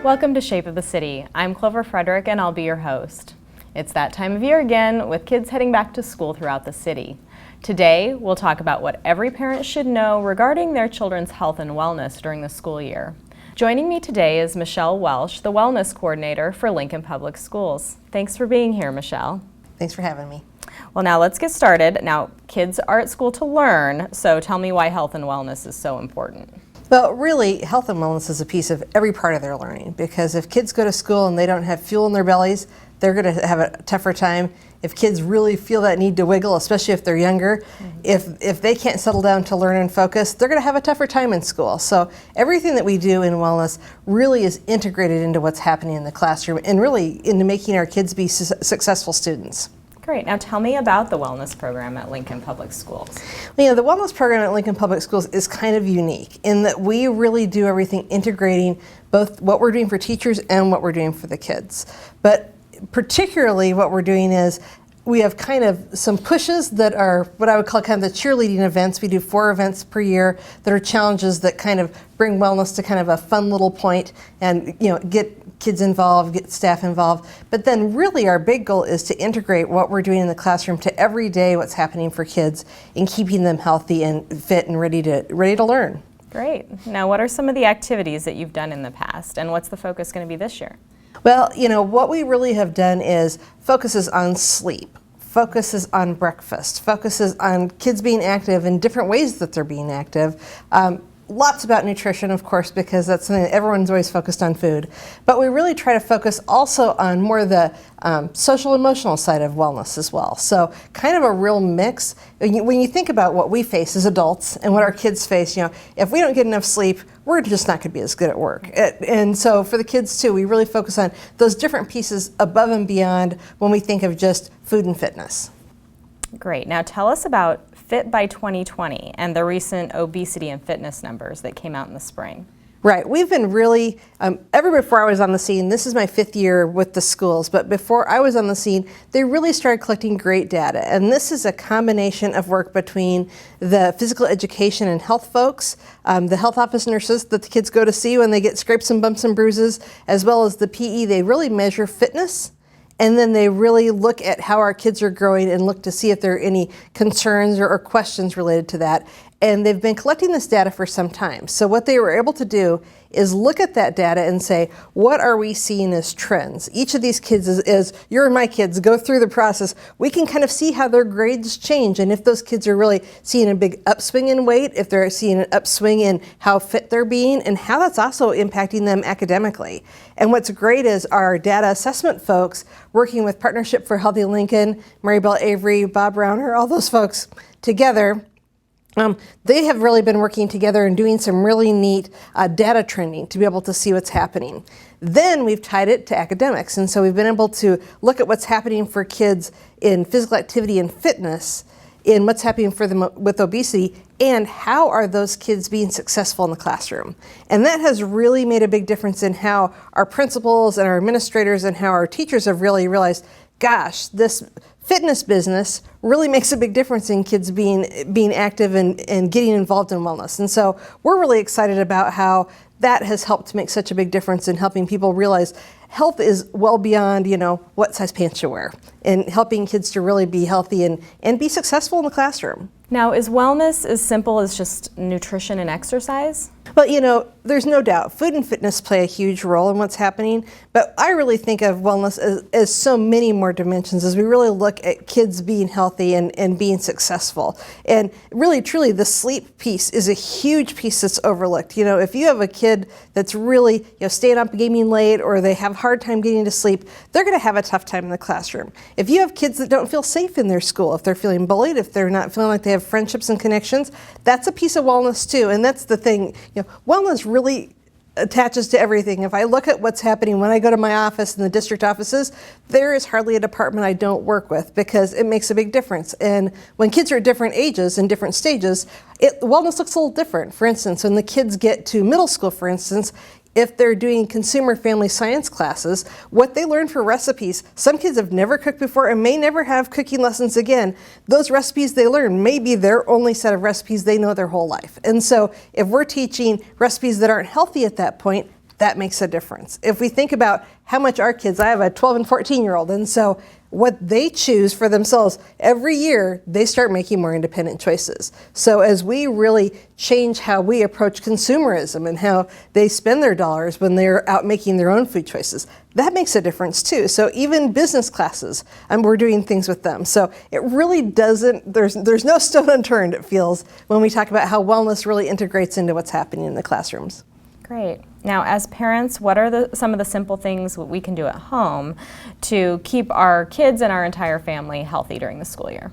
Welcome to Shape of the City. I'm Clover Frederick and I'll be your host. It's that time of year again with kids heading back to school throughout the city. Today, we'll talk about what every parent should know regarding their children's health and wellness during the school year. Joining me today is Michelle Welch, the Wellness Coordinator for Lincoln Public Schools. Thanks for being here, Michelle. Thanks for having me. Well, now let's get started. Now, kids are at school to learn, so tell me why health and wellness is so important. Well, really, health and wellness is a piece of every part of their learning, because if kids go to school and they don't have fuel in their bellies, they're going to have a tougher time. If kids really feel that need to wiggle, especially if they're younger, if they can't settle down to learn and focus, they're going to have a tougher time in school. So everything that we do in wellness really is integrated into what's happening in the classroom and really into making our kids be successful students. Great. Now tell me about the wellness program at Lincoln Public Schools. You know, the wellness program at Lincoln Public Schools is kind of unique in that we really do everything integrating both what we're doing for teachers and what we're doing for the kids. But particularly what we're doing is we have kind of some pushes that are what I would call kind of the cheerleading events. We do 4 events per year that are challenges that kind of bring wellness to kind of a fun little point and, you know, get kids involved, get staff involved. But then really our big goal is to integrate what we're doing in the classroom to every day what's happening for kids and keeping them healthy and fit and ready to learn. Great. Now what are some of the activities that you've done in the past and what's the focus going to be this year? Well, you know, what we really have done is focuses on sleep, focuses on breakfast, focuses on kids being active in different ways that they're being active. Lots about nutrition, of course, because that's something that everyone's always focused on food. But we really try to focus also on more the social emotional side of wellness as well. So kind of a real mix. When you think about what we face as adults and what our kids face, you know, if we don't get enough sleep, we're just not going to be as good at work. And so for the kids too, we really focus on those different pieces above and beyond when we think of just food and fitness. Great. Now tell us about Fit by 2020 and the recent obesity and fitness numbers that came out in the spring. Right. We've been really, ever before I was on the scene, this is my 5th year with the schools, but before I was on the scene, they really started collecting great data. And this is a combination of work between the physical education and health folks, the health office nurses that the kids go to see when they get scrapes and bumps and bruises, as well as the PE. They really measure fitness. And then they really look at how our kids are growing and look to see if there are any concerns or questions related to that. And they've been collecting this data for some time. So what they were able to do is look at that data and say, what are we seeing as trends? Each of these kids, as your and my kids go through the process, we can kind of see how their grades change. And if those kids are really seeing a big upswing in weight, if they're seeing an upswing in how fit they're being, and how that's also impacting them academically. And what's great is our data assessment folks, working with Partnership for Healthy Lincoln, Maribel Avery, Bob Rauner, all those folks together, they have really been working together and doing some really neat data trending to be able to see what's happening. Then we've tied it to academics, and so we've been able to look at what's happening for kids in physical activity and fitness, in what's happening for them with obesity, and how are those kids being successful in the classroom. And that has really made a big difference in how our principals and our administrators and how our teachers have really realized, gosh, this fitness business really makes a big difference in kids being active and getting involved in wellness. And so we're really excited about how that has helped to make such a big difference in helping people realize health is well beyond, you know, what size pants you wear, and helping kids to really be healthy and be successful in the classroom. Now, is wellness as simple as just nutrition and exercise? Well, you know, there's no doubt food and fitness play a huge role in what's happening, but I really think of wellness as so many more dimensions as we really look at kids being healthy and being successful. And really, truly, the sleep piece is a huge piece that's overlooked. You know, if you have a kid that's really, you know, staying up gaming late, or they have a hard time getting to sleep, they're going to have a tough time in the classroom. If you have kids that don't feel safe in their school, if they're feeling bullied, if they're not feeling like they have friendships and connections, that's a piece of wellness too. And that's the thing, you know, wellness really attaches to everything. If I look at what's happening when I go to my office in the district offices, there is hardly a department I don't work with, because it makes a big difference. And when kids are at different ages and different stages, wellness looks a little different. For instance, when the kids get to middle school, for instance, if they're doing consumer family science classes, what they learn for recipes, some kids have never cooked before and may never have cooking lessons again. Those recipes they learn may be their only set of recipes they know their whole life. And so if we're teaching recipes that aren't healthy at that point, that makes a difference. If we think about how much our kids, I have a 12 and 14-year-old, and so what they choose for themselves, every year they start making more independent choices. So as we really change how we approach consumerism and how they spend their dollars when they're out making their own food choices, that makes a difference too. So even business classes, we're doing things with them. So it really doesn't, there's no stone unturned, it feels, when we talk about how wellness really integrates into what's happening in the classrooms. Great. Now, as parents, what are some of the simple things we can do at home to keep our kids and our entire family healthy during the school year?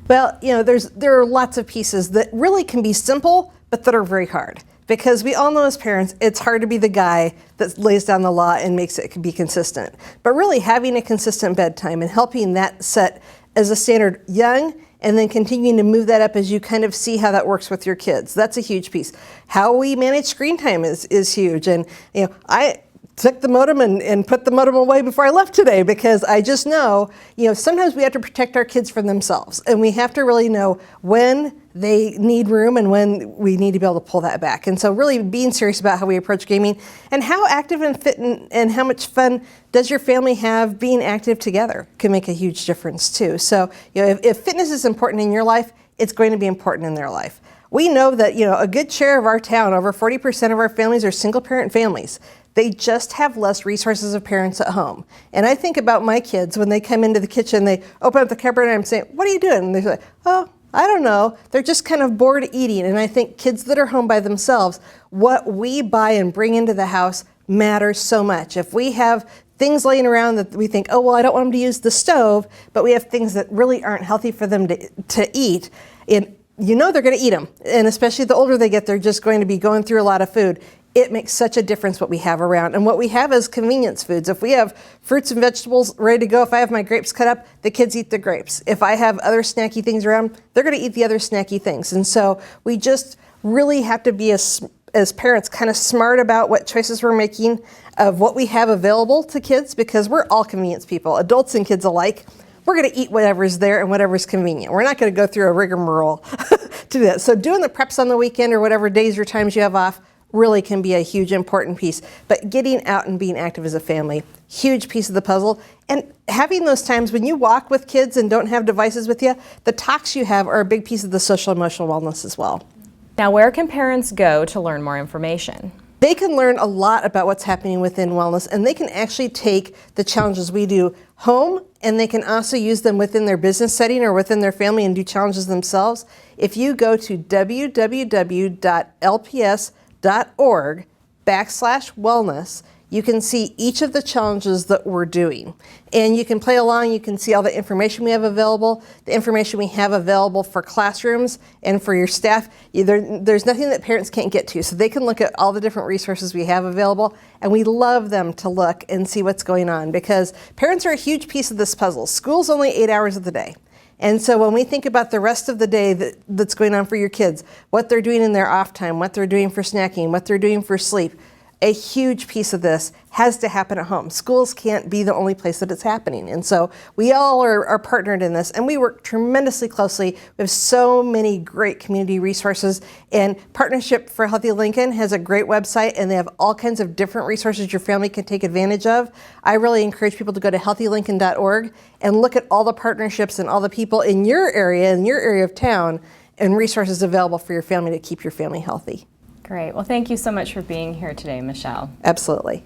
Well, there are lots of pieces that really can be simple, but that are very hard. Because we all know as parents, it's hard to be the guy that lays down the law and makes it be consistent. But really having a consistent bedtime and helping that set as a standard young, and then continuing to move that up as you kind of see how that works with your kids. That's a huge piece. How we manage screen time is huge. And I took the modem and put the modem away before I left today, because I just know, sometimes we have to protect our kids from themselves, and we have to really know when they need room and when we need to be able to pull that back. And so really being serious about how we approach gaming and how active and fit and how much fun does your family have being active together can make a huge difference too. So if fitness is important in your life, it's going to be important in their life. We know that a good share of our town, over 40% of our families, are single parent families. They just have less resources of parents at home. And I think about my kids when they come into the kitchen, they open up the cupboard and I'm saying, "What are you doing?" And they're like, "Oh, I don't know." They're just kind of bored eating. And I think kids that are home by themselves, what we buy and bring into the house matters so much. If we have things laying around that we think, "Oh, well, I don't want them to use the stove," but we have things that really aren't healthy for them to eat, and they're going to eat them. And especially the older they get, they're just going to be going through a lot of food. It makes such a difference what we have around. And what we have is convenience foods. If we have fruits and vegetables ready to go, if I have my grapes cut up, the kids eat the grapes. If I have other snacky things around, they're going to eat the other snacky things. And so we just really have to be, as parents, kind of smart about what choices we're making of what we have available to kids, because we're all convenience people, adults and kids alike. We're going to eat whatever's there and whatever's convenient. We're not going to go through a rigmarole to do that. So doing the preps on the weekend or whatever days or times you have off really can be a huge important piece. But getting out and being active as a family, huge piece of the puzzle. And having those times when you walk with kids and don't have devices with you, the talks you have are a big piece of the social emotional wellness as well. Now, where can parents go to learn more information? They can learn a lot about what's happening within wellness, and they can actually take the challenges we do home, and they can also use them within their business setting or within their family and do challenges themselves. If you go to www.lps.org/wellness, you can see each of the challenges that we're doing. And you can play along, you can see all the information we have available, the information we have available for classrooms and for your staff. There's nothing that parents can't get to, so they can look at all the different resources we have available, and we love them to look and see what's going on, because parents are a huge piece of this puzzle. School's only 8 hours of the day. And so when we think about the rest of the day that's going on for your kids, what they're doing in their off time, what they're doing for snacking, what they're doing for sleep, a huge piece of this has to happen at home. Schools can't be the only place that it's happening. And so we all are partnered in this, and we work tremendously closely. We have so many great community resources, and Partnership for Healthy Lincoln has a great website, and they have all kinds of different resources your family can take advantage of. I really encourage people to go to healthylincoln.org and look at all the partnerships and all the people in your area of town, and resources available for your family to keep your family healthy. Great. Well, thank you so much for being here today, Michelle. Absolutely.